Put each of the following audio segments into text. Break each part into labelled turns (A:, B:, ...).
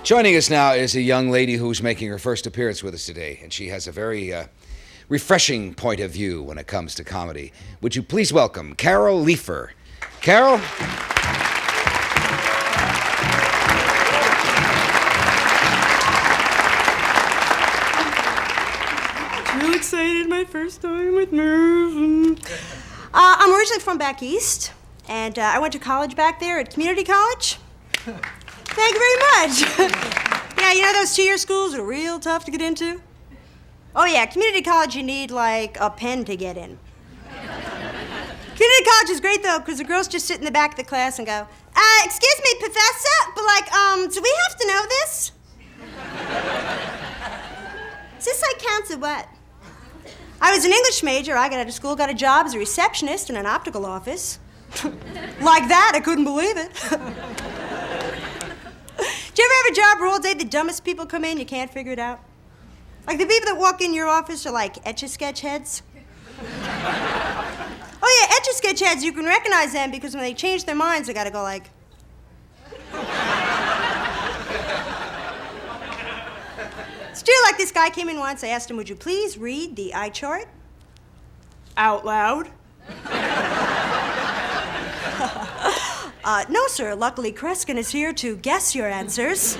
A: Joining us now is a young lady who's making her first appearance with us today, and she has a very refreshing point of view when it comes to comedy. Would you please welcome Carol Leifer. Carol?
B: Real excited, my first time with nerves. I'm originally from back east, and I went to college back there at community college. Thank you very much. Yeah, you know those 2-year schools are real tough to get into? Oh yeah, community college you need like a pen to get in. Community college is great though, because the girls just sit in the back of the class and go, excuse me, professor, but like, do we have to know this? Is this like counts or what? I was an English major. I got out of school, got a job as a receptionist in an optical office. Like that, I couldn't believe it. Do you ever have a job where all day the dumbest people come in, you can't figure it out? Like the people that walk in your office are like Etch-a-Sketch heads. Oh yeah, Etch-a-Sketch heads, you can recognize them because when they change their minds, they gotta go like... Still, like this guy came in once, I asked him, would you please read the eye chart? Out loud. No, sir. Luckily, Kreskin is here to guess your answers.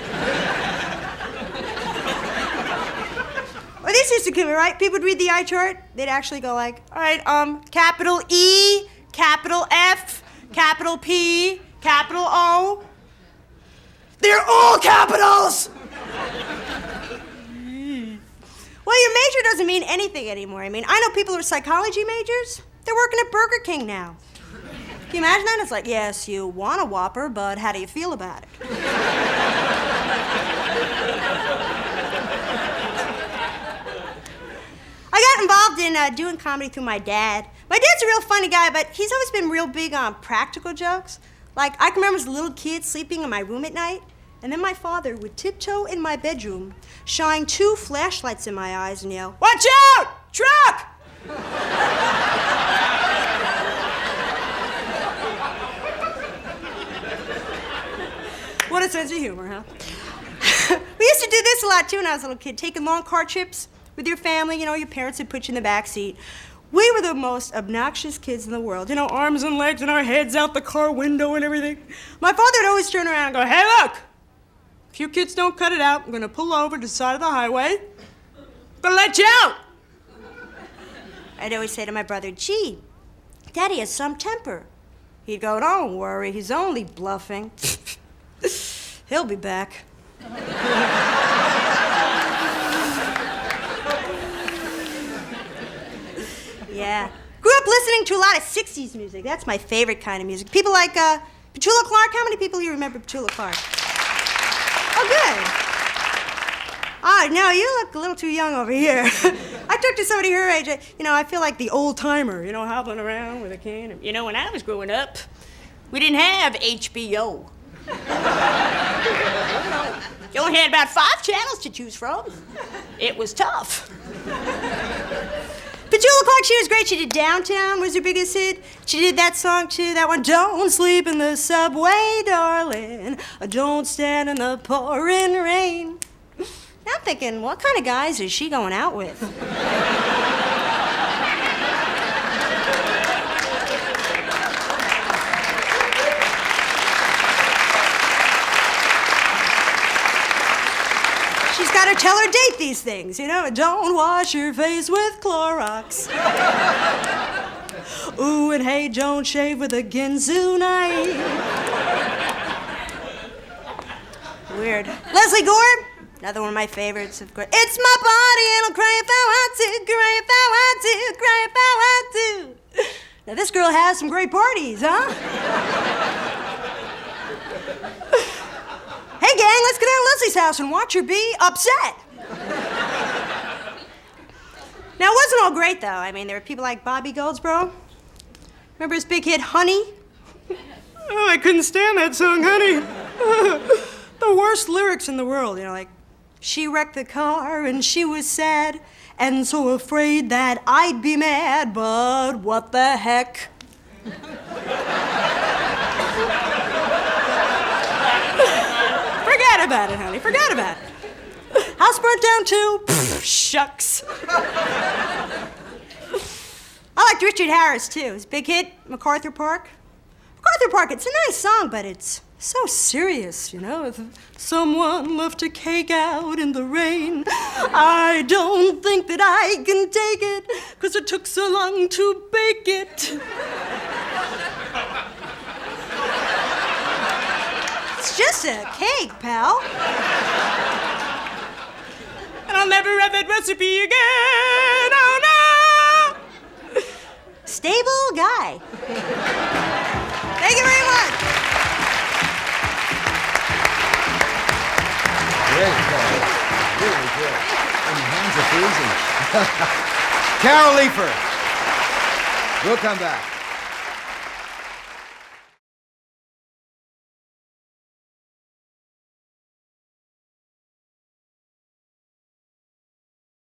B: Well, this used to come, right? People would read the eye chart. They'd actually go like, all right, capital E, capital F, capital P, capital O. They're all capitals! Well, your major doesn't mean anything anymore. I mean, I know people who are psychology majors. They're working at Burger King now. Can you imagine that? It's like, yes, you want a Whopper, but how do you feel about it? I got involved in doing comedy through my dad. My dad's a real funny guy, but he's always been real big on practical jokes. Like, I can remember as a little kid sleeping in my room at night, and then my father would tiptoe in my bedroom, shine 2 flashlights in my eyes and yell, "Watch out! Truck!" What a sense of humor, huh? We used to do this a lot, too, when I was a little kid, taking long car trips with your family. You know, your parents would put you in the back seat. We were the most obnoxious kids in the world. You know, arms and legs and our heads out the car window and everything. My father would always turn around and go, "Hey, look! If you kids don't cut it out, I'm gonna pull over to the side of the highway. I'm gonna let you out!" I'd always say to my brother, "Gee, Daddy has some temper." He'd go, "Don't worry, he's only bluffing. He'll be back." Yeah. Grew up listening to a lot of 60s music. That's my favorite kind of music. People like Petula Clark. How many people here remember Petula Clark? Oh, good. Ah, no, you look a little too young over here. I talked to somebody her age. You know, I feel like the old timer, you know, hobbling around with a cane. You know, when I was growing up, we didn't have HBO. You only had about 5 channels to choose from. It was tough. Petula Clark, she was great. She did Downtown, was her biggest hit. She did that song, too, that one, "Don't sleep in the subway, darling. Don't stand in the pouring rain." Now I'm thinking, what kind of guys is she going out with? She's got to tell her date these things, you know. "Don't wash your face with Clorox." Ooh, and hey, don't shave with a Ginsu knife. Weird. Leslie Gore, another one of my favorites, of course. "It's my body and I'll cry if I want to, cry if I want to, cry if I want to." Now this girl has some great parties, huh? Hey gang, let's get out of Leslie's house and watch her be upset. Now it wasn't all great though. I mean, there were people like Bobby Goldsboro. Remember his big hit, "Honey"? Oh, I couldn't stand that song, "Honey." The worst lyrics in the world, you know, like, "She wrecked the car and she was sad and so afraid that I'd be mad, but what the heck?" Forget Forgot about it, honey. Forgot about it. House burnt down too? Pfft, shucks. I liked Richard Harris too. His big hit, MacArthur Park. MacArthur Park, it's a nice song, but it's so serious, you know. If someone left a cake out in the rain, I don't think that I can take it, 'cause it took so long to bake it. It's just a cake, pal. And I'll never have that recipe again. Oh, no! Stable guy. Thank you very much.
A: Great, Carol. Really good. And your hands are freezing. Carol Leifer. We'll come back.